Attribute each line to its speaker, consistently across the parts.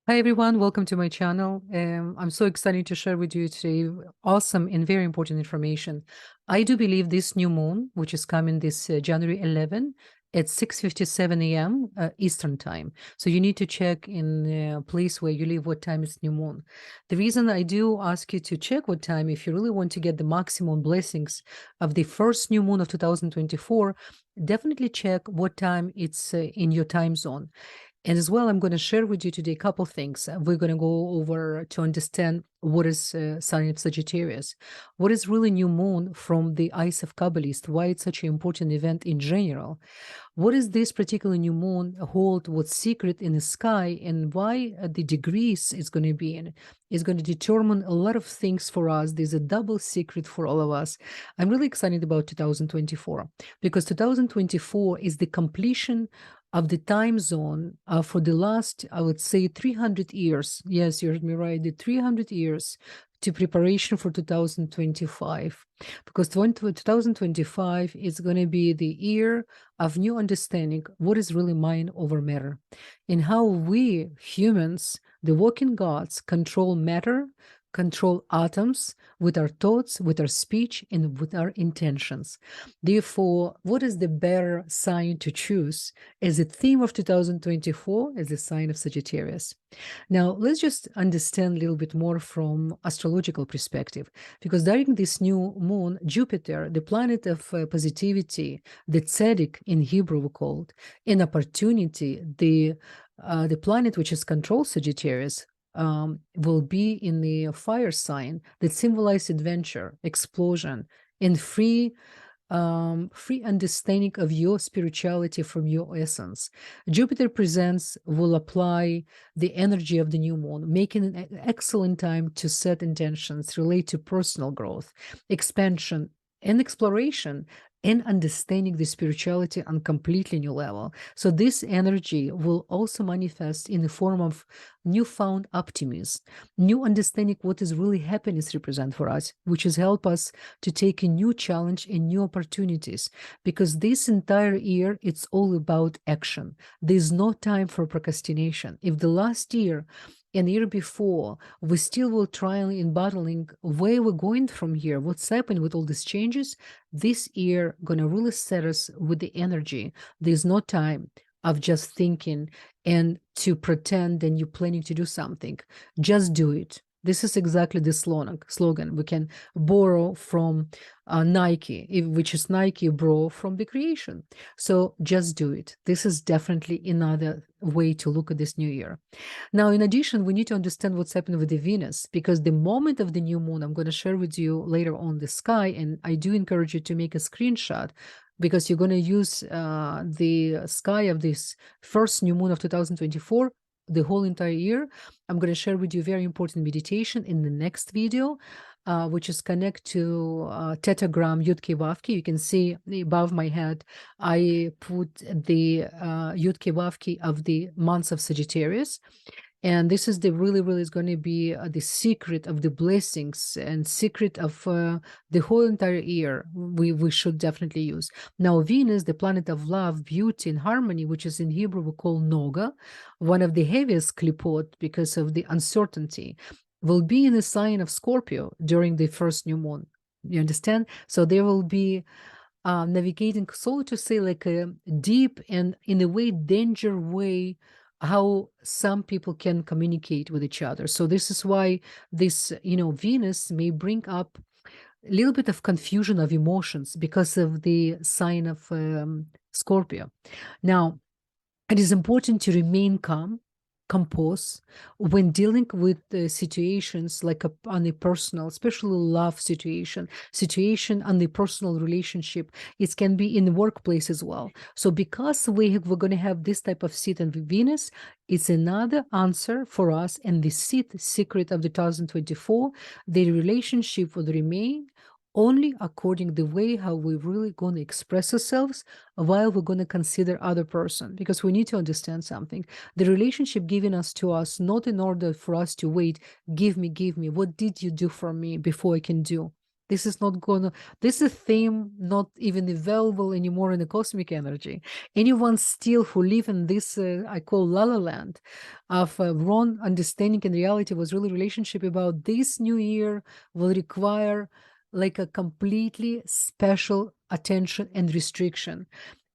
Speaker 1: Hi everyone, welcome to my channel. I'm so excited to share with you today awesome and very important information. I do believe this new moon, which is coming this January 11 at 6:57 a.m. Eastern time. So you need to check in a place where you live what time is new moon. The reason I do ask you to check what time, if you really want to get the maximum blessings of the first new moon of 2024, definitely check what time it's in your time zone. And as well, I'm going to share with you today a couple things. We're going to go over to understand what is sign of Sagittarius, what is really new moon from the eyes of Kabbalist, why it's such an important event in general. What is this particular new moon hold, what's secret in the sky, and why the degrees is going to be in. Is going to determine a lot of things for us. There's a double secret for all of us. I'm really excited about 2024 because 2024 is the completion of the time zone for the last, I would say, 300 years. Yes, you heard me right, the 300 years to preparation for 2025. Because 2025 is going to be the year of new understanding what is really mind over matter and how we humans, the walking gods, control matter, control atoms with our thoughts, with our speech, and with our intentions. Therefore, what is the better sign to choose as a theme of 2024 as a sign of Sagittarius? Now, let's just understand a little bit more from astrological perspective, because during this new moon, Jupiter, the planet of positivity, the tzedek in Hebrew we called, in opportunity, the planet which is controlled Sagittarius, will be in the fire sign that symbolize adventure, explosion, and free understanding of your spirituality from your essence. Jupiter presents will apply the energy of the new moon, making an excellent time to set intentions, relate to personal growth, expansion, and exploration, and understanding the spirituality on completely new level. So this energy will also manifest in the form of newfound optimism, new understanding what is really happiness represent for us, which is help us to take a new challenge and new opportunities. Because this entire year, it's all about action. There's no time for procrastination. If the last year and the year before, we still were trying and battling where we're going from here, what's happened with all these changes, this year gonna really set us with the energy. There's no time of just thinking and to pretend that you're planning to do something. Just do it. This is exactly the slogan. We can borrow from Nike, which is Nike borrow from the creation. So just do it. This is definitely another way to look at this new year. Now, in addition, we need to understand what's happening with the Venus, because the moment of the new moon, I'm going to share with you later on the sky, and I do encourage you to make a screenshot because you're going to use the sky of this first new moon of 2024 the whole entire year. I'm going to share with you very important meditation in the next video, which is connect to tetragram Yud-Ke Vav-Ke. You can see above my head, I put the Yud-Ke Vav-Ke of the months of Sagittarius. And this is the really is going to be the secret of the blessings and secret of the whole entire year we should definitely use. Now, Venus, the planet of love, beauty, and harmony, which is in Hebrew we call Noga, one of the heaviest klipot because of the uncertainty, will be in the sign of Scorpio during the first new moon. You understand? So there will be navigating, so to say, like a deep and in a way danger way how some people can communicate with each other. So this is why this, Venus may bring up a little bit of confusion of emotions because of the sign of Scorpio. Now, it is important to remain calm, composed when dealing with situations like on a personal, especially love situation on the personal relationship. It can be in the workplace as well. So because we're going to have this type of seat in Venus, it's another answer for us, and the secret of 2024, the relationship will remain only according the way how we're really going to express ourselves while we're going to consider other person, because we need to understand something. The relationship given us to us, not in order for us to wait, give me, what did you do for me before I can do? This is not gonna, this is a theme not even available anymore in the cosmic energy. Anyone still who live in this, I call la la land, of wrong understanding in reality was really relationship about this new year will require like a completely special attention and restriction.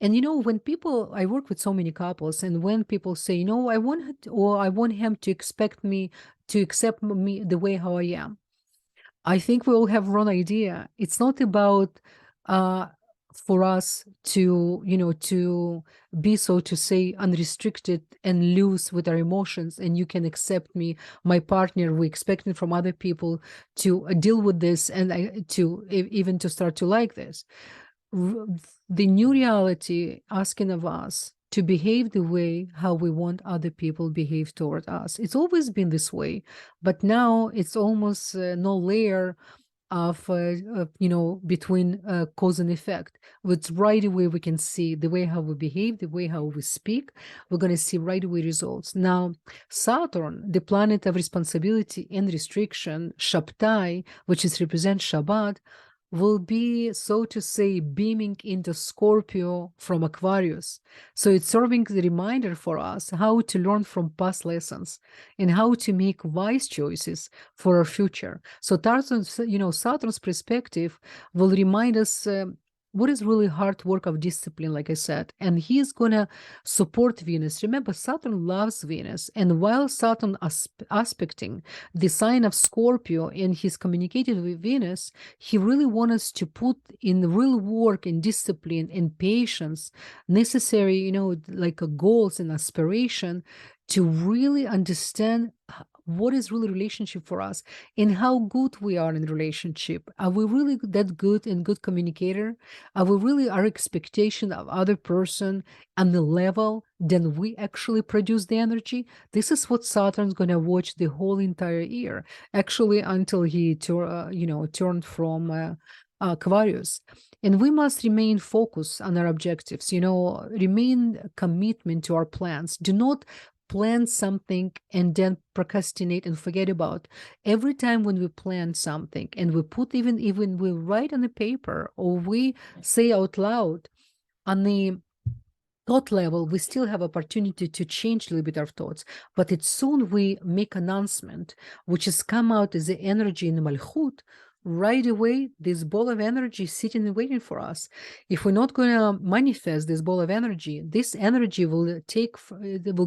Speaker 1: And when people, I work with so many couples, and when people say, I want or I want him to expect me to accept me the way how I am, I think we all have wrong idea. It's not about uh, for us to, to be, so to say, unrestricted and loose with our emotions, and you can accept me, my partner. We expect it from other people to deal with this, and even to start to like this. The new reality asking of us to behave the way how we want other people behave toward us. It's always been this way, but now it's almost no layer of between cause and effect. With right away we can see the way how we behave, the way how we speak. We're going to see right away results. Now Saturn, the planet of responsibility and restriction, Shabtai, which is represent Shabbat, will be, so to say, beaming into Scorpio from Aquarius. So it's serving the reminder for us how to learn from past lessons and how to make wise choices for our future. So Saturn's perspective will remind us what is really hard work of discipline, like I said, and he's gonna support Venus. Remember, Saturn loves Venus, and while Saturn aspecting the sign of Scorpio and he's communicated with Venus, he really wants us to put in real work and discipline and patience necessary, like goals and aspiration to really understand what is really relationship for us and how good we are in relationship. Are we really that good and good communicator? Are we really our expectation of other person on the level then we actually produce the energy? This is what Saturn's going to watch the whole entire year, actually until he turned from Aquarius. And we must remain focused on our objectives, remain commitment to our plans. Do not plan something and then procrastinate and forget about. Every time when we plan something and we put even we write on the paper or we say out loud on the thought level, we still have opportunity to change a little bit our thoughts. But it's soon we make announcement, which has come out as the energy in the Malchut. Right away, this ball of energy is sitting and waiting for us. If we're not going to manifest this ball of energy, this energy will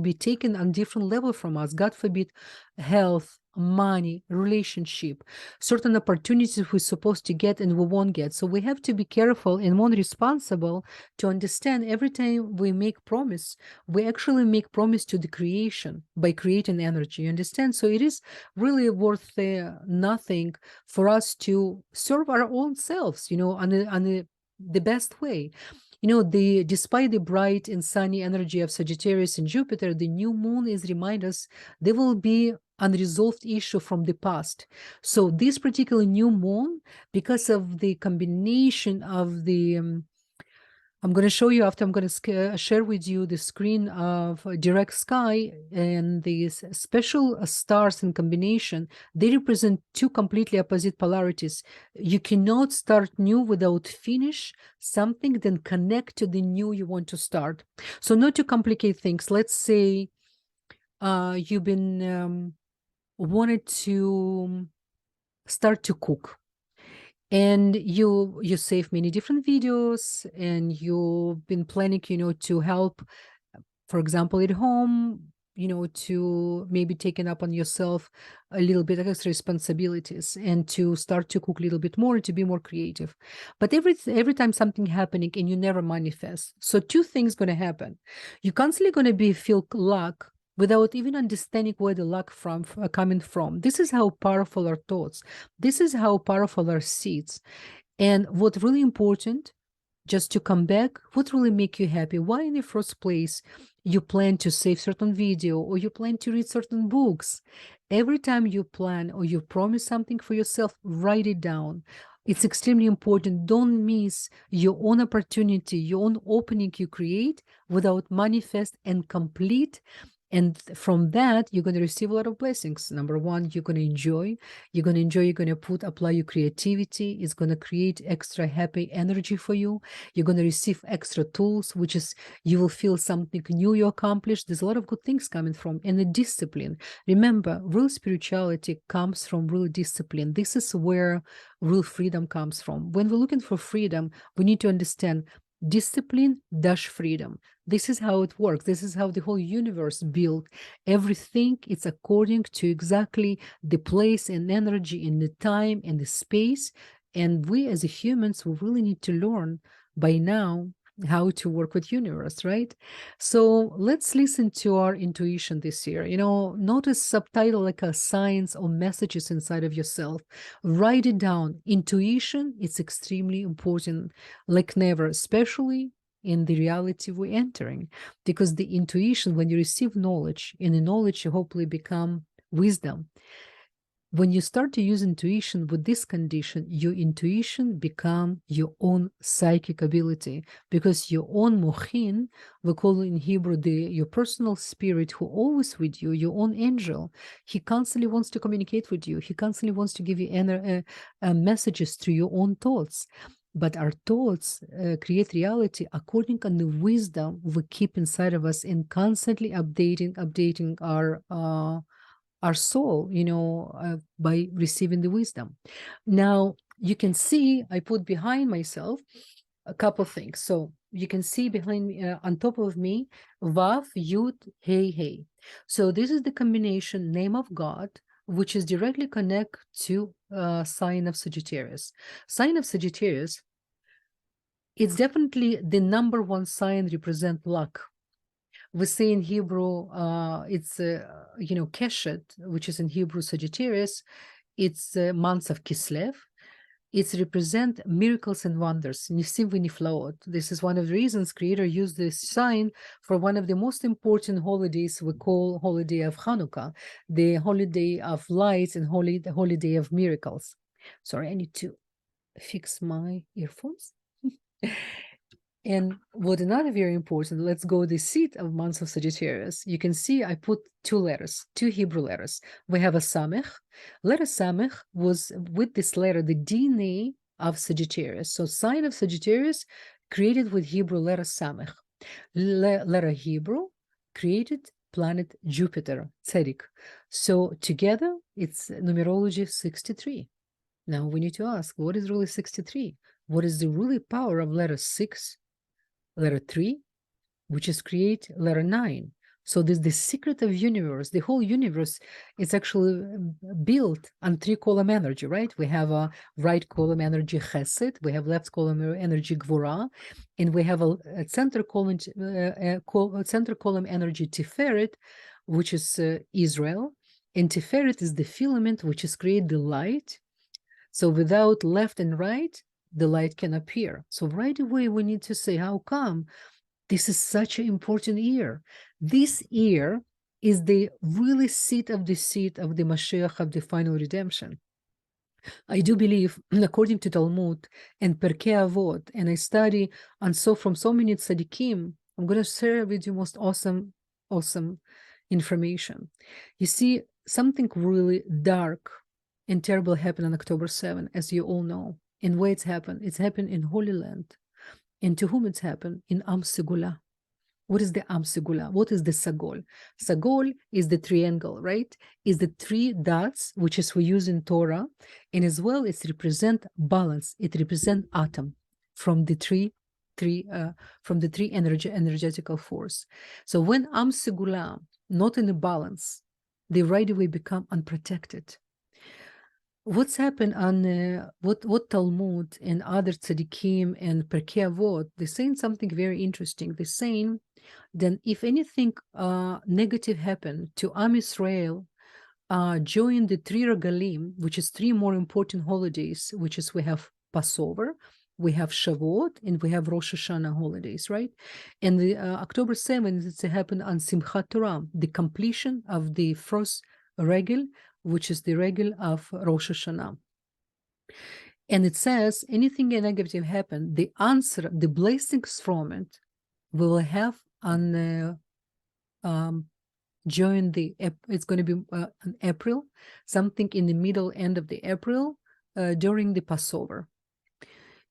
Speaker 1: be taken on different level from us. God forbid, health, money, relationship, certain opportunities we're supposed to get and we won't get. So we have to be careful and more responsible to understand every time we make promise, we actually make promise to the creation by creating energy. You understand? So it is really worth nothing for us to serve our own selves, on the best way. Despite the bright and sunny energy of Sagittarius and Jupiter, the new moon is remind us there will be unresolved issue from the past. So this particular new moon, because of the combination of the I'm going to show you after. I'm going to share with you the screen of direct sky and these special stars in combination. They represent two completely opposite polarities. You cannot start new without finish something, then connect to the new you want to start. So not to complicate things, let's say you've been wanted to start to cook. And you save many different videos and you've been planning, to help, for example, at home, to maybe taking up on yourself a little bit of extra responsibilities and to start to cook a little bit more, to be more creative. But every time something happening and you never manifest. So two things going to happen. You're constantly going to feel luck without even understanding where the luck coming from. This is how powerful our thoughts. This is how powerful our seeds. And what's really important, just to come back, what really make you happy? Why in the first place you plan to save certain video or you plan to read certain books? Every time you plan or you promise something for yourself, write it down. It's extremely important. Don't miss your own opportunity, your own opening you create without manifest and complete And from that, you're going to receive a lot of blessings. Number one, you're going to enjoy. You're going to apply your creativity. It's going to create extra happy energy for you. You're going to receive extra tools, which is you will feel something new you accomplished. There's a lot of good things coming from. And the discipline. Remember, real spirituality comes from real discipline. This is where real freedom comes from. When we're looking for freedom, we need to understand discipline dash freedom. This is how it works. This is how the whole universe built. Everything is according to exactly the place and energy in the time and the space. And we as humans, we really need to learn by now how to work with universe, right? So let's listen to our intuition this year. Notice subtitle like a signs or messages inside of yourself. Write it down. Intuition is extremely important, like never, especially in the reality we're entering, because the intuition, when you receive knowledge, and the knowledge you hopefully become wisdom. When you start to use intuition with this condition, your intuition become your own psychic ability, because your own mochin, we call in Hebrew your personal spirit who always with you, your own angel, he constantly wants to communicate with you. He constantly wants to give you messages through your own thoughts. But our thoughts create reality according to the wisdom we keep inside of us, and constantly updating our soul, by receiving the wisdom. Now, you can see I put behind myself a couple things. So you can see behind me, on top of me, Vav, Yud, Hey, Hey. So this is the combination name of God, which is directly connect to sign of Sagittarius. Sign of Sagittarius, it's definitely the number one sign represent luck. We say in Hebrew, it's, Keshet, which is in Hebrew Sagittarius. It's months of Kislev. It's represent miracles and wonders. Nisim v'niflaot. This is one of the reasons Creator used this sign for one of the most important holidays we call holiday of Hanukkah, the holiday of lights and the holiday of miracles. Sorry, I need to fix my earphones. And what another very important, let's go the seat of months of Sagittarius. You can see I put two Hebrew letters. We have a Samech. Letter Samech was with this letter, the DNA of Sagittarius. So sign of Sagittarius created with Hebrew letter Samech. Letter Hebrew created planet Jupiter, Tzedek. So together it's numerology 63. Now we need to ask, what is really 63? What is the really power of letter 6? Letter 3, which is create letter 9. So this the secret of universe. The whole universe is actually built on 3-column energy, right? We have a right column energy Chesed, we have left column energy Gvura, and we have a center column energy Tiferet, which is Israel. And Tiferet is the filament which is create the light. So without left and right, the light can appear. So right away, we need to say, how come this is such an important year? This year is the really seat of the Mashiach of the final redemption. I do believe, according to Talmud and Perkei Avot, and I study from so many tzaddikim, I'm going to share with you most awesome information. You see, something really dark and terrible happened on October 7th, as you all know. And where it's happened in Holy Land. And to whom it's happened? In Am Segula. What is the Am Segula? What is the Sagol? Sagol is the triangle, right? Is the 3 dots, which is we use in Torah. And as well, it represent balance. It represent atom from the three energetical force. So when Am Segula not in a balance, they right away become unprotected. What's happened on what Talmud and other tzaddikim and Perkei Avot, they're saying something very interesting. They're saying then if anything negative happened to Am Yisrael during the 3 regalim, which is 3 more important holidays, which is we have Passover, we have Shavuot, and we have Rosh Hashanah holidays, right? And the October 7th, it's happened on Simchat Torah, the completion of the first regel, which is the regel of Rosh Hashanah. And it says, anything negative happen, the answer, the blessings from it, we will have on during it's going to be in April, something in the middle end of the April, during the Passover.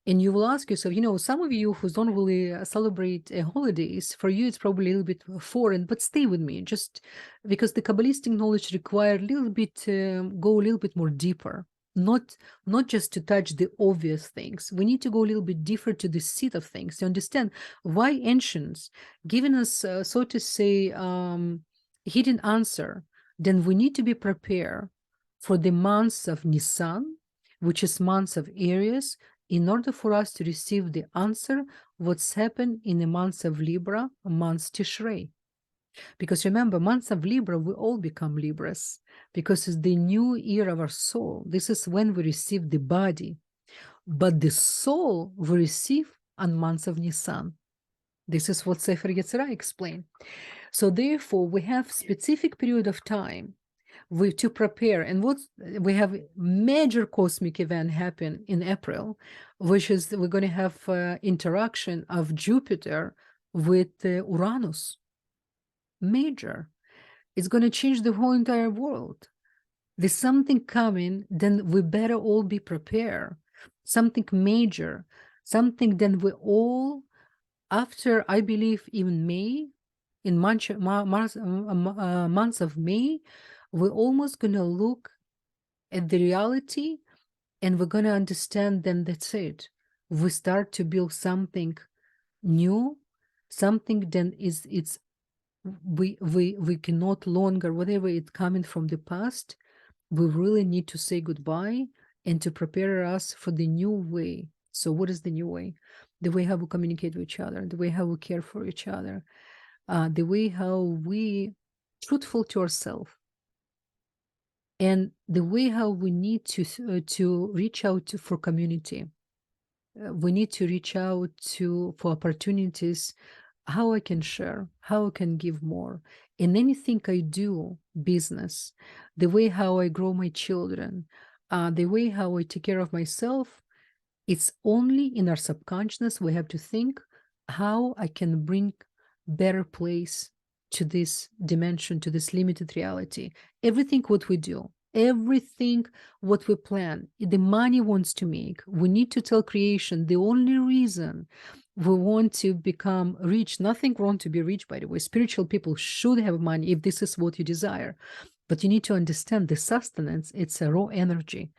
Speaker 1: And you will ask yourself, some of you who don't really celebrate holidays, for you it's probably a little bit foreign, but stay with me, just because the Kabbalistic knowledge requires a little bit, go a little bit more deeper, not just to touch the obvious things. We need to go a little bit deeper to the seat of things to understand why ancients given us, so to say, hidden answer. Then we need to be prepared for the months of Nisan, which is months of Aries, in order for us to receive the answer what's happened in the months of Libra, months Tishrei. Because remember, months of Libra, we all become Libras, because it's the new year of our soul. This is when we receive the body. But the soul we receive on months of Nisan. This is what Sefer Yezirah explained. So therefore, we have specific period of time to prepare, and we have major cosmic event happen in April, which is we're going to have interaction of Jupiter with Uranus. Major. It's going to change the whole entire world. There's something coming, then we better all be prepared. Something major, something then we all, after, I believe, even May, in months of May, we're almost going to look at the reality, and we're going to understand, then that's it. We start to build something new, something then we cannot longer, whatever it's coming from the past, we really need to say goodbye and to prepare us for the new way. So what is the new way? The way how we communicate with each other, the way how we care for each other, the way how we truthful to ourselves, and the way how we need to reach out for community. We need to reach out for opportunities, how I can share, how I can give more. In anything I do, business, the way how I grow my children, the way how I take care of myself, it's only in our subconscious we have to think how I can bring better place to this dimension, to this limited reality. Everything what we do, everything what we plan, the money wants to make, we need to tell creation the only reason we want to become rich. Nothing wrong to be rich, by the way. Spiritual people should have money if this is what you desire. But you need to understand the sustenance, it's a raw energy.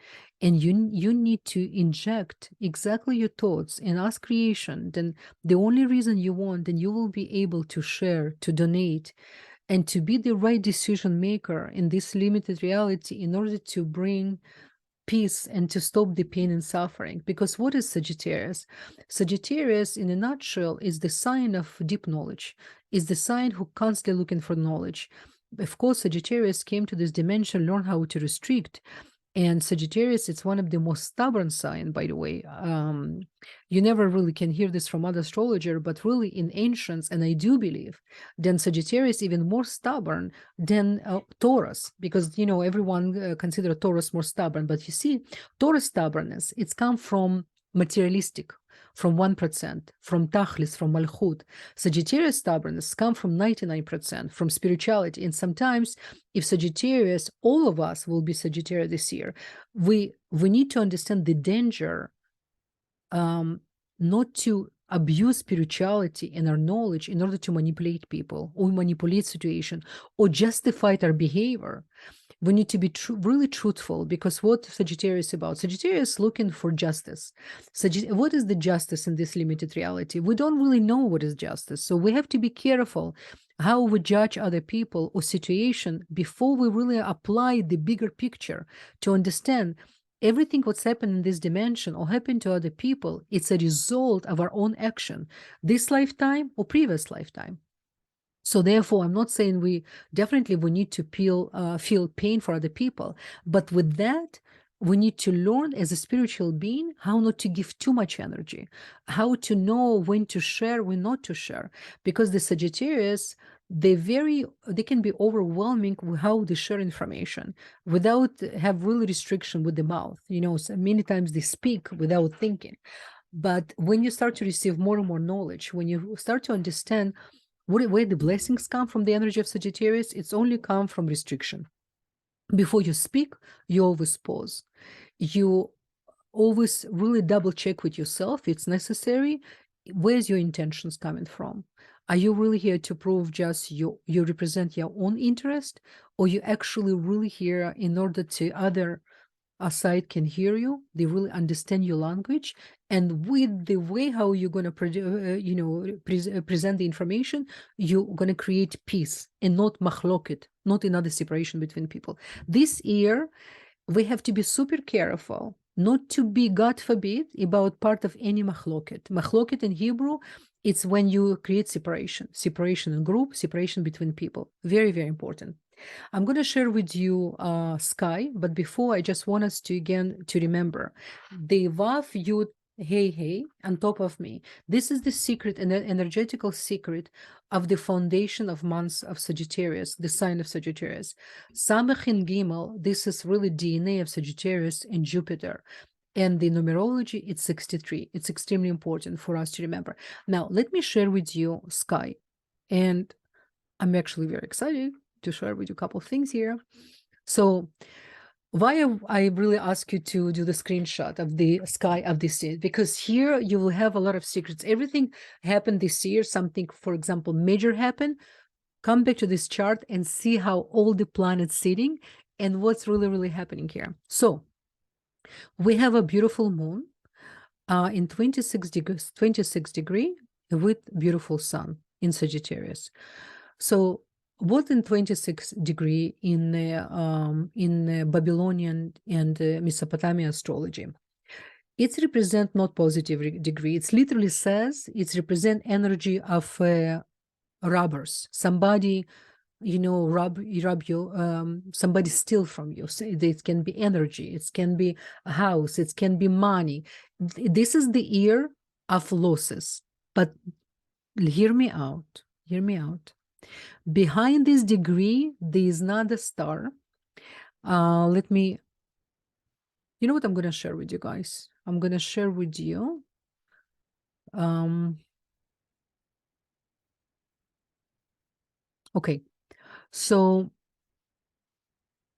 Speaker 1: And you need to inject exactly your thoughts and ask creation. Then the only reason you want, then you will be able to share, to donate, and to be the right decision maker in this limited reality in order to bring peace and to stop the pain and suffering. Because what is Sagittarius? Sagittarius, in a nutshell, is the sign of deep knowledge, is the sign who constantly looking for knowledge. Of course, Sagittarius came to this dimension, learn how to restrict. And Sagittarius, it's one of the most stubborn sign, by the way. You never really can hear this from other astrologer, but really in ancients, and I do believe, then Sagittarius even more stubborn than Taurus, because, everyone consider Taurus more stubborn. But you see, Taurus stubbornness, it's come from materialistic, from 1%, from Tachlis, from Malchut. Sagittarius stubbornness come from 99%, from spirituality. And sometimes, if Sagittarius, all of us will be Sagittarius this year, we need to understand the danger not to abuse spirituality and our knowledge in order to manipulate people or manipulate situation or justify our behavior. We need to be really truthful, because what Sagittarius is about? Sagittarius is looking for justice. What is the justice in this limited reality? We don't really know what is justice. So we have to be careful how we judge other people or situation before we really apply the bigger picture to understand everything what's happened in this dimension or happened to other people. It's a result of our own action, this lifetime or previous lifetime. So therefore, I'm not saying we need to feel pain for other people, but with that, we need to learn as a spiritual being how not to give too much energy, how to know when to share, when not to share, because the Sagittarius, they can be overwhelming with how they share information without have really restriction with the mouth. So many times they speak without thinking. But when you start to receive more and more knowledge, when you start to understand Where the blessings come from the energy of Sagittarius, it's only come from restriction. Before you speak, you always pause. You always really double check with yourself. It's necessary. Where's your intentions coming from? Are you really here to prove just you represent your own interest, or you actually really here in order to other side can hear you, they really understand your language, and with the way how you're going to present the information, you're going to create peace and not machloket, not another separation between people. This year we have to be super careful not to be, God forbid, about part of any machloket. Machloket in Hebrew, it's when you create separation in group, separation between people. Very, very important. I'm going to share with you sky, but before, I just want us to again to remember the Vav Yud Hey Hey on top of me. This is the secret and the energetical secret of the foundation of months of Sagittarius, the sign of Sagittarius. Samach and Gimel, this is really DNA of Sagittarius and Jupiter. And the numerology, it's 63. It's extremely important for us to remember. Now, let me share with you sky. And I'm actually very excited to share with you a couple of things here. So why I really ask you to do the screenshot of the sky of this year, because here you will have a lot of secrets. Everything happened this year, something, for example, major happened. Come back to this chart and see how all the planets sitting and what's really, really happening here. So we have a beautiful moon in 26 degree with beautiful sun in Sagittarius. So what in 26 degree in Babylonian and Mesopotamian astrology? It's represent not positive degree. It literally says it's represent energy of robbers. Somebody, rob you, somebody steal from you. So it can be energy, it can be a house, it can be money. This is the year of losses. But hear me out. Behind this degree, there is not a star. Let me, you know what I'm going to share with you guys? I'm going to share with you. Okay, so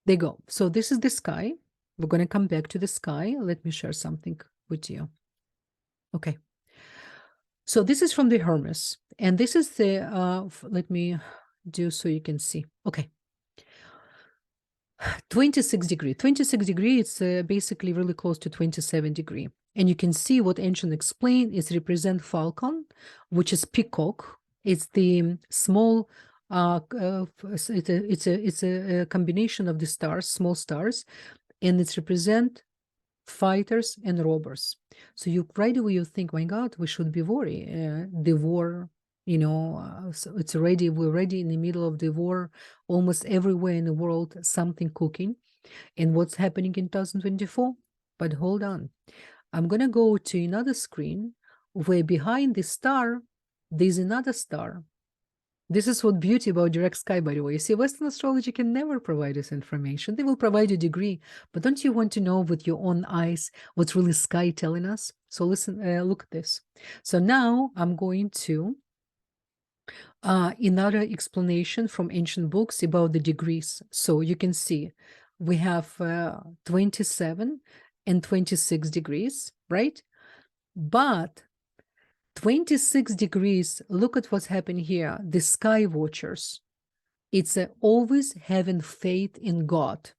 Speaker 1: there you go. So this is the sky. We're going to come back to the sky. Let me share something with you. Okay. So this is from the Hermes. And this is the, let me do so you can see. Okay. 26 degree. 26 degree, it's basically really close to 27 degree. And you can see what ancient explained is represent falcon, which is peacock. It's the small, it's a combination of the stars, small stars, and it's represent fighters and robbers. So you right away you think, my God, we should be worried. The war, so we're already in the middle of the war, almost everywhere in the world, something cooking. And what's happening in 2024? But hold on, I'm gonna go to another screen where behind the star, there's another star. This is what beauty about direct sky, by the way. You see, Western astrology can never provide this information. They will provide a degree, but don't you want to know with your own eyes what's really sky telling us? So listen, look at this. So now I'm going to another explanation from ancient books about the degrees. So you can see we have 27 and 26 degrees, right? But 26 degrees, look at what's happening here. The sky watchers, it's always having faith in God.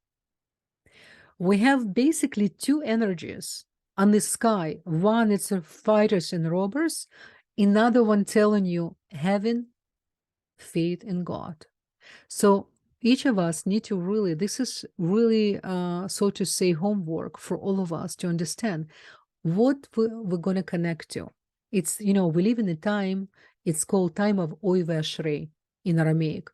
Speaker 1: We have basically two energies on the sky. One, it's fighters and robbers. Another one telling you having faith in God. So each of us need to really, this is really, so to say, homework for all of us to understand what we're going to connect to. It's, we live in a time, it's called time of Oy ve'ashrei in Aramaic.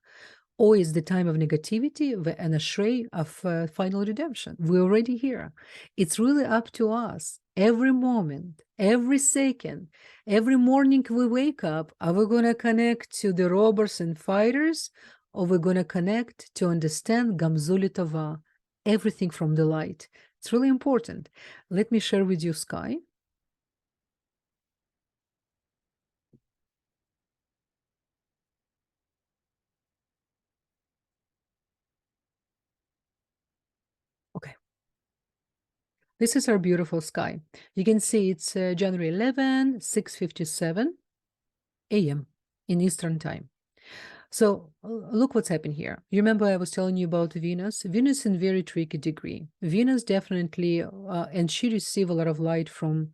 Speaker 1: Oy is the time of negativity, and Ashrei of final redemption. We're already here. It's really up to us. Every moment, every second, every morning we wake up, are we going to connect to the robbers and fighters, or we're going to connect to understand Gamzuli Tova, everything from the light? It's really important. Let me share with you sky. This is our beautiful sky. You can see it's January 11, 6:57 a.m. in Eastern time. So look what's happened here. You remember I was telling you about Venus? Venus in very tricky degree. Venus definitely, and she received a lot of light from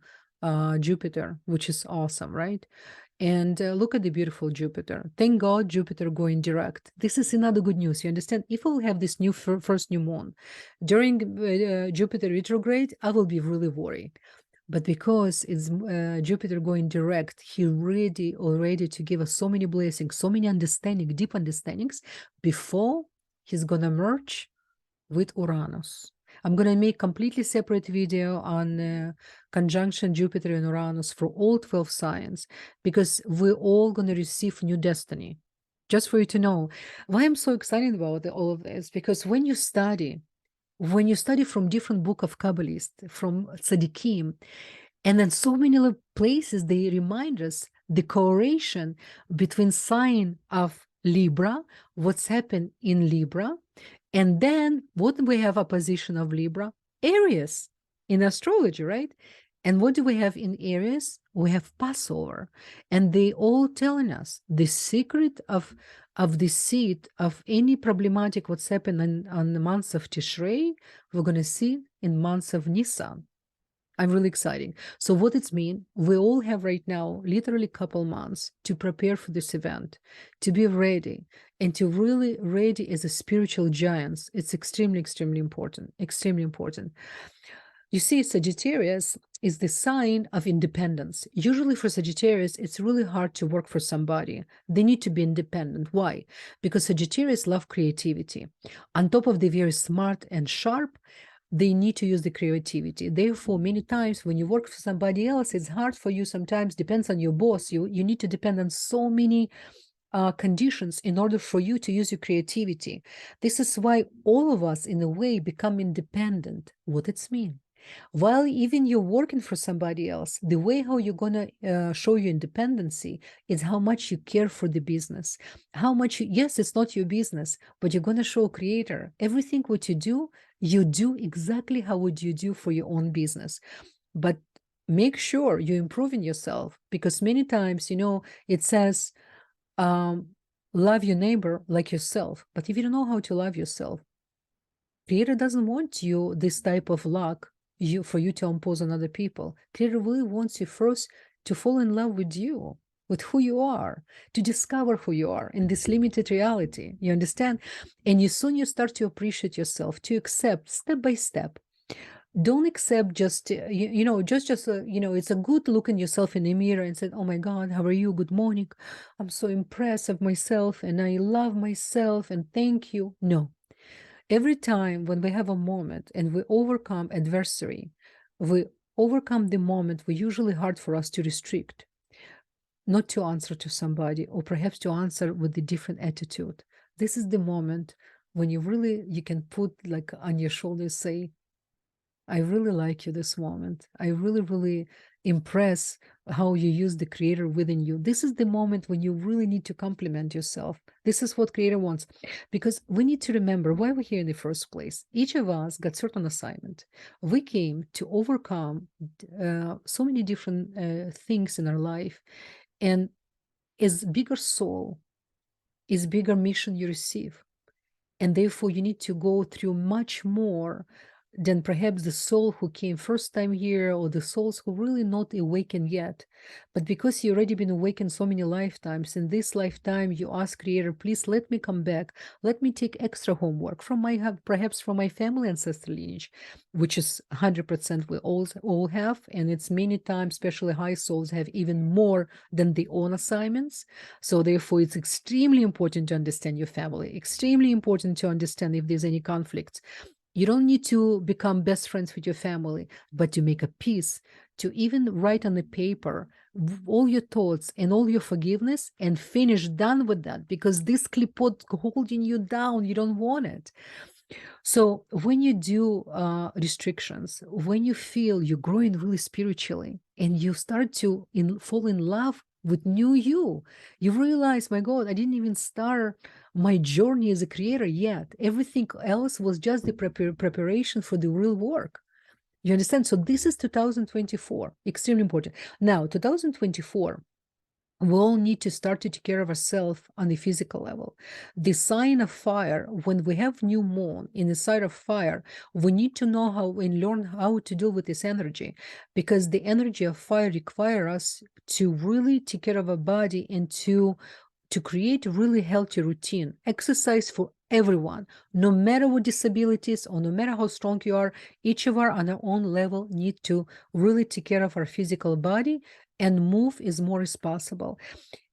Speaker 1: Jupiter, which is awesome, right? And look at the beautiful Jupiter. Thank God Jupiter going direct. This is another good news. You understand? If we'll have this new first new moon during Jupiter retrograde, I will be really worried. But because it's Jupiter going direct, he ready already to give us so many blessings, so many understanding, deep understandings before he's gonna merge with Uranus. I'm gonna make completely separate video on conjunction Jupiter and Uranus for all 12 signs, because we're all gonna receive new destiny. Just for you to know why I'm so excited about all of this, because when you study from different book of Kabbalists, from Tzaddikim, and then so many places, they remind us the correlation between sign of Libra, what's happened in Libra, and then what we have opposition of Libra? Aries in astrology, right? And what do we have in Aries? We have Passover. And they all telling us the secret of the seed of any problematic what's happened on the months of Tishrei, we're going to see in months of Nisan. I'm really excited. So what it's mean, we all have right now literally couple months to prepare for this event, to be ready, and to really ready as a spiritual giants. It's extremely, extremely important, extremely important. You see, Sagittarius is the sign of independence. Usually for Sagittarius, it's really hard to work for somebody. They need to be independent. Why? Because Sagittarius love creativity. On top of the very smart and sharp, they need to use the creativity. Therefore, many times when you work for somebody else, it's hard for you sometimes, depends on your boss. You need to depend on so many conditions in order for you to use your creativity. This is why all of us, in a way, become independent. What it's mean? While even you're working for somebody else, the way how you're gonna show your independency is how much you care for the business, how much yes, it's not your business, but you're gonna show creator everything what you do exactly how would you do for your own business. But make sure you're improving yourself, because many times, it says, love your neighbor like yourself. But if you don't know how to love yourself, creator doesn't want you this type of luck for you to impose on other people. Creator really wants you first to fall in love with you, with who you are, to discover who you are in this limited reality. You understand? And you start to appreciate yourself, to accept step by step. Don't accept just it's a good look in yourself in the mirror and say, oh my God, how are you? Good morning. I'm so impressed of myself and I love myself and thank you. No. Every time when we have a moment and we overcome adversary, we overcome the moment, we usually hard for us to restrict, not to answer to somebody, or perhaps to answer with a different attitude. This is the moment when you can put like on your shoulders, say, I really like you this moment. I really, really impress how you use the creator within you. This is the moment when you really need to compliment yourself. This is what creator wants, because we need to remember why we're here in the first place. Each of us got certain assignment. We came to overcome so many different things in our life, and as bigger soul is bigger mission you receive, and therefore you need to go through much more than perhaps the soul who came first time here, or the souls who really not awakened yet. But because you already been awakened so many lifetimes, in this lifetime you ask creator, please let me come back, let me take extra homework from perhaps from my family ancestral lineage, which is 100% we all have, and it's many times, especially high souls, have even more than their own assignments. So therefore it's extremely important to understand your family, extremely important to understand if there's any conflicts. You don't need to become best friends with your family, but to make a peace, to even write on the paper all your thoughts and all your forgiveness and finish done with that, because this clipboard holding you down, you don't want it. So when you do restrictions, when you feel you're growing really spiritually and you start to fall in love with you realize, my God, I didn't even start my journey as a creator yet. Everything else was just the preparation for the real work. You understand? So this is 2024, extremely important. Now, 2024, we all need to start to take care of ourselves on the physical level. The sign of fire, when we have new moon in the sign of fire, we need to know how and learn how to deal with this energy, because the energy of fire requires us to really take care of our body and to create a really healthy routine. Exercise for everyone, no matter what disabilities or no matter how strong you are, each of us on our own level need to really take care of our physical body and move as more as possible.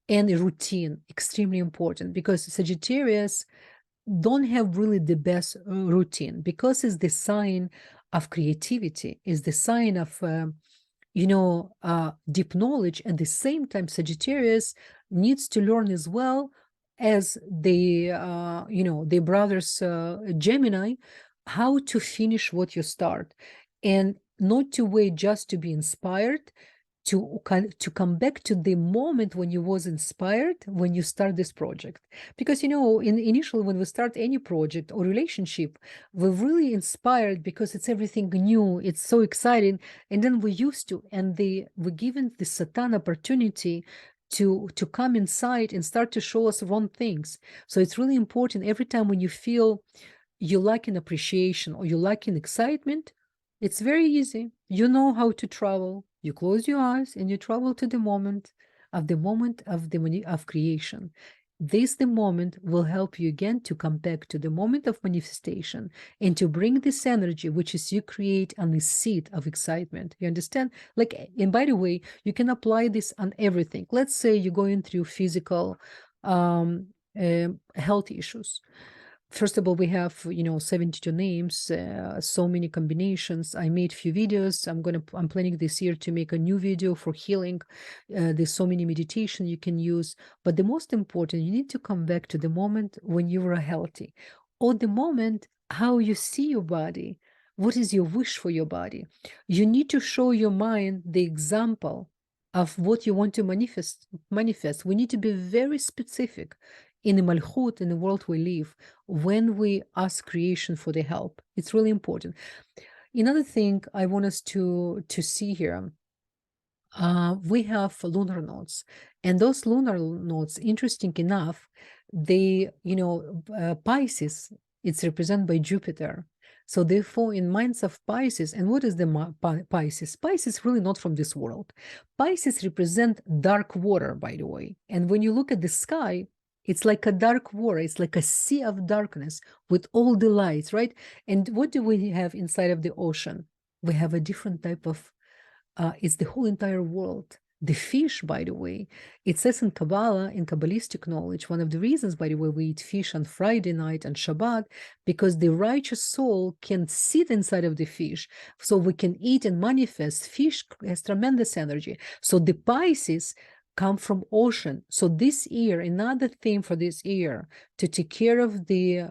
Speaker 1: And a routine, extremely important, because Sagittarius don't have really the best routine, because it's the sign of creativity, is the sign of deep knowledge. At the same time, Sagittarius needs to learn as well as the brothers Gemini, how to finish what you start, and not to wait just to be inspired, to come back to the moment when you was inspired when you start this project. Because initially when we start any project or relationship, we're really inspired because it's everything new, it's so exciting, and then we're used to, and we're given the Satan opportunity to come inside and start to show us wrong things. So it's really important every time when you feel you lack in appreciation or you lack in excitement, it's very easy. You know how to travel. You close your eyes and you travel to the moment of creation. This the moment will help you again to come back to the moment of manifestation and to bring this energy, which is you create on the seed of excitement. You understand? And by the way, you can apply this on everything. Let's say you're going through physical health issues. First of all, we have 72 names, so many combinations. I made few videos. I'm planning this year to make a new video for healing. There's so many meditation you can use, but the most important, you need to come back to the moment when you are healthy, or the moment how you see your body. What is your wish for your body? You need to show your mind the example of what you want to manifest. We need to be very specific in the Malchut, in the world we live, when we ask creation for the help. It's really important. Another thing I want us to see here, we have lunar nodes, and those lunar nodes, interesting enough, Pisces, it's represented by Jupiter. So therefore, in minds of Pisces, and what is the Pisces? Pisces really not from this world. Pisces represent dark water, by the way. And when you look at the sky, it's like a dark water. It's like a sea of darkness with all the lights, right? And what do we have inside of the ocean? We have a different type of, it's the whole entire world. The fish, by the way, it says in Kabbalah, in Kabbalistic knowledge, one of the reasons, by the way, we eat fish on Friday night and Shabbat, because the righteous soul can sit inside of the fish. So we can eat and manifest. Fish has tremendous energy. So the Pisces come from ocean. So this year, another theme for this year, to take care of the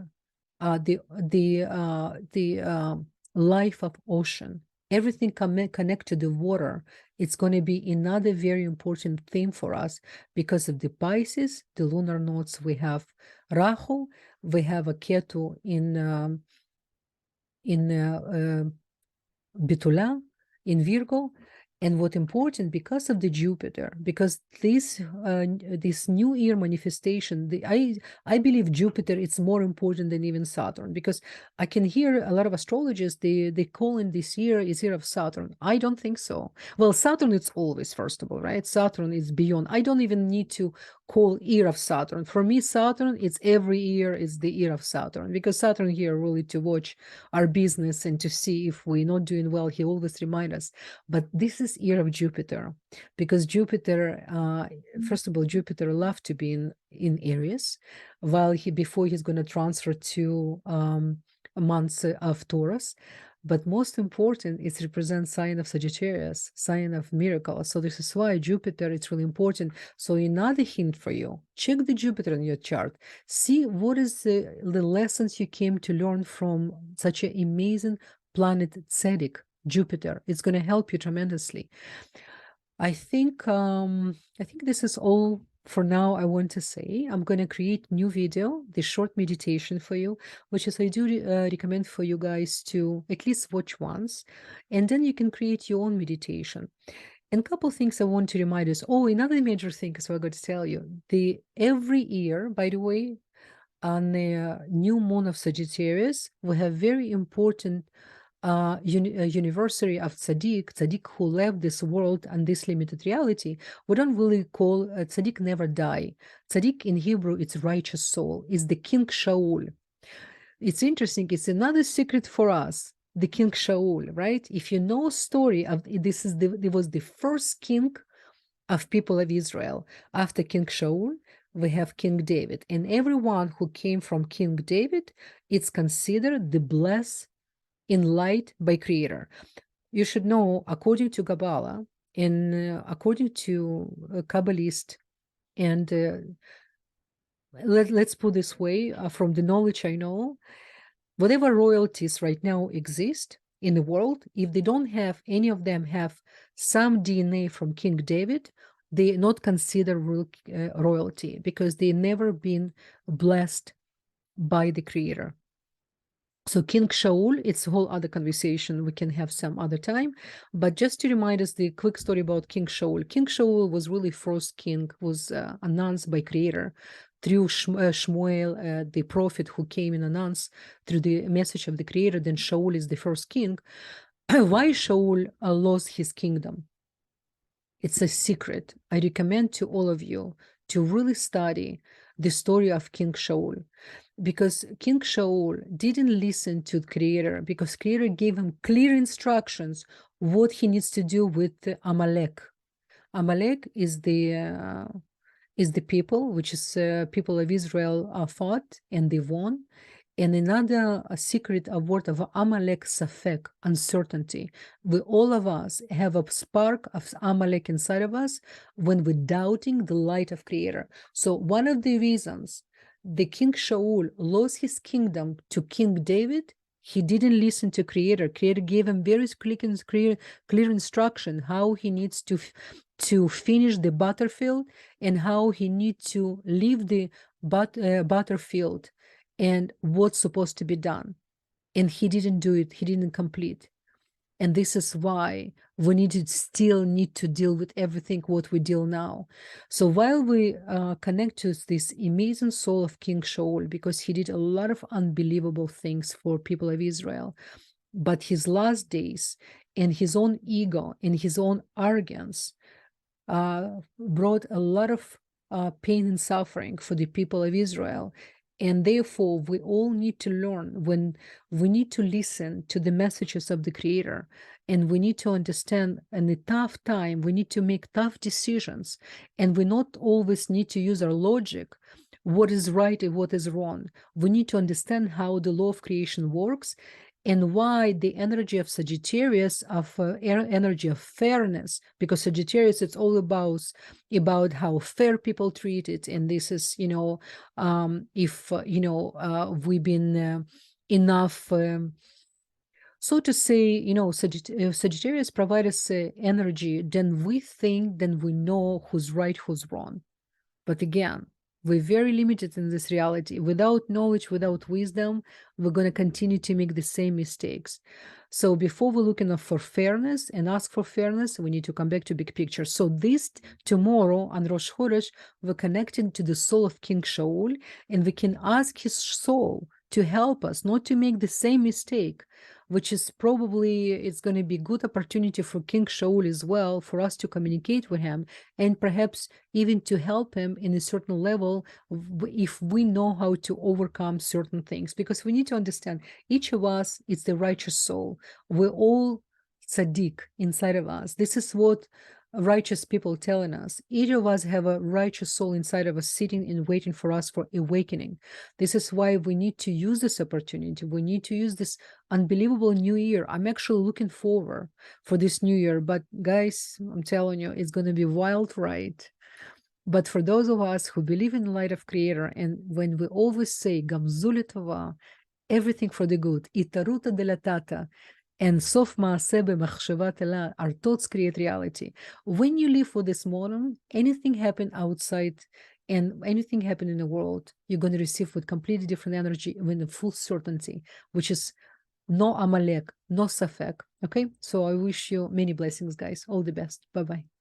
Speaker 1: life of ocean, everything connected to water. It's going to be another very important theme for us because of the Pisces, the lunar nodes. We have Rahu, we have a Ketu in Bitula, in Virgo. And what important, because of the Jupiter, because this new year manifestation, I believe Jupiter is more important than even Saturn, because I can hear a lot of astrologers, they call in this year is year of Saturn. I don't think so. Well, Saturn is always, first of all, right? Saturn is beyond. I don't even need to call year of Saturn. For me, Saturn, it's every year is the year of Saturn, because Saturn here really to watch our business and to see if we're not doing well. He always reminds us. But this is year of Jupiter, because Jupiter, first of all, Jupiter loved to be in Aries, while before he's going to transfer to months of Taurus. But most important, it represents sign of Sagittarius, sign of miracles. So this is why Jupiter is really important. So another hint for you, check the Jupiter in your chart. See what is the lessons you came to learn from such an amazing planet Tzedek, Jupiter. It's going to help you tremendously. I think this is all for now, I want to say I'm going to create new video, the short meditation for you, which is I do recommend for you guys to at least watch once, and then you can create your own meditation. And a couple things I want to remind us. Oh, another major thing is what I'm going to tell you. Every year, by the way, on the new moon of Sagittarius, we have very important anniversary of Tzaddik who left this world and this limited reality. We don't really call Tzaddik never die. Tzaddik in Hebrew, it's righteous soul. It's the King Shaul. It's interesting. It's another secret for us. The King Shaul, right? If you know story of this, there was the first king of people of Israel. After King Shaul, we have King David, and everyone who came from King David, it's considered the blessed in light by Creator. You should know, according to Kabbalah and according to Kabbalist, and let's put this way, from the knowledge I know, whatever royalties right now exist in the world, if they don't have, any of them have some DNA from King David, they not consider royalty because they never been blessed by the Creator. So King Shaul, it's a whole other conversation we can have some other time. But just to remind us the quick story about King Shaul. King Shaul was really first king, was announced by Creator through Shmuel, the prophet who came and announced through the message of the Creator. Then Shaul is the first king. Why Shaul lost his kingdom? It's a secret. I recommend to all of you to really study the story of King Shaul, because King Shaul didn't listen to the Creator, because Creator gave him clear instructions what he needs to do with Amalek. Amalek is the people, which is people of Israel fought and they won. And another secret, a word of Amalek, Safek, uncertainty. We, all of us, have a spark of Amalek inside of us when we're doubting the light of Creator. So one of the reasons the King Shaul lost his kingdom to King David, he didn't listen to Creator. Creator gave him very clear instruction how he needs to finish the battlefield and how he needs to leave the battlefield and what's supposed to be done. And he didn't do it. He didn't complete. And this is why we still need to deal with everything what we deal now. So while we connect to this amazing soul of King Shaul, because he did a lot of unbelievable things for people of Israel, but his last days and his own ego and his own arrogance brought a lot of pain and suffering for the people of Israel. And therefore, we all need to learn when we need to listen to the messages of the Creator. And we need to understand in a tough time, we need to make tough decisions. And we not always need to use our logic, what is right and what is wrong. We need to understand how the law of creation works and why the energy of Sagittarius, of energy of fairness, because Sagittarius, it's all about how fair people treat it. And this is, if, we've been enough, so to say, Sagittarius provides us energy, then we think, then we know who's right, who's wrong. But again, we're very limited in this reality. Without knowledge, without wisdom, we're going to continue to make the same mistakes. So before we're looking for fairness and ask for fairness, we need to come back to big picture. So this tomorrow on Rosh Chodesh, we're connecting to the soul of King Shaul, and we can ask his soul to help us not to make the same mistake, which is probably, it's going to be a good opportunity for King Shaul as well, for us to communicate with him and perhaps even to help him in a certain level if we know how to overcome certain things. Because we need to understand, each of us is the righteous soul. We're all tzaddik inside of us. This is what righteous people telling us. Each of us have a righteous soul inside of us sitting and waiting for us for awakening. This is why we need to use this opportunity. We need to use this unbelievable new year. I'm actually looking forward for this new year, but guys, I'm telling you, it's going to be wild ride. But for those of us who believe in the light of Creator, and when we always say Gamzu Letova, everything for the good, Itaruta de la Tata, And Sof Maaseh b'machshavat Elah, our thoughts create reality. When you live for this model, anything happen outside and anything happen in the world, you're going to receive with completely different energy with full certainty, which is no Amalek, no Safek. Okay, so I wish you many blessings, guys. All the best. Bye bye.